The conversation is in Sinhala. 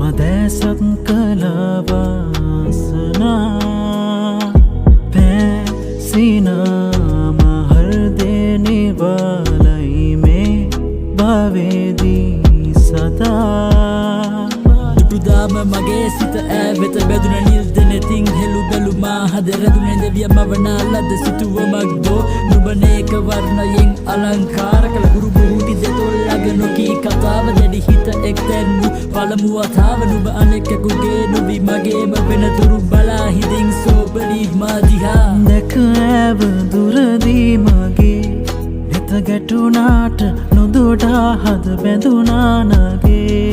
මදැසත් කලවාසනා පැසිනා මහර්දේ वालई में भावेदी सदा පුදාම මගේ සිත ඈවෙත බැදුන නිල්දෙනෙතින් හෙළු බැලුමා හදරදුනේ දෙවිය මවනා ලද සිතුවමක් දෝ නුබනේක වර්ණයෙන් අලංකාර කළ ගුරු බුහුටි දෙතොල්ලග නොකී කතාව දැඩි හිත එක්තැන්නු පළමු වතාව නුබ අනෙකෙකුගේ නොවි මගේම වෙනතුරු බලා හිදින් සෝබලී මාදිහා දැක ඇව දුරදී මගේ නෙත ගැටුනාට නොදොඩා හද බැඳුනා නගේ